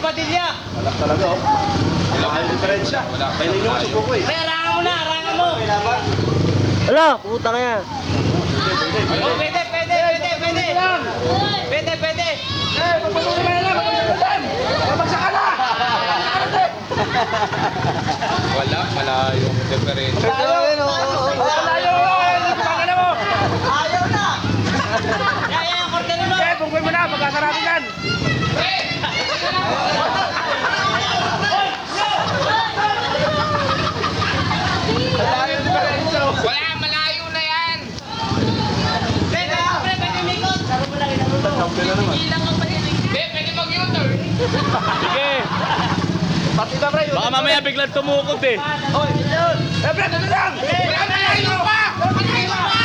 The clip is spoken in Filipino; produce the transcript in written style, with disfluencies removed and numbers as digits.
Padilla. Wala talaga oh. Wala kayong diferensya. Kaya ninyo ko suko eh. Kaya rangan mo na, rangan mo. Ala, puta ka yan. Oh, pwede. Pwede. Wala, malayo. Different. Ayaw na. Kaya, korte mo. Bungkoy mo na, magkasarado yan. Wala, malayo na yan. Pwede umikot. Pwede mag-U-turn. Sige. Pati ba, pre? Baka mamaya biglang tumukod eh. Oy, yun! Eh, pre, dito lang! Wala, malayo pa. Malayo pa.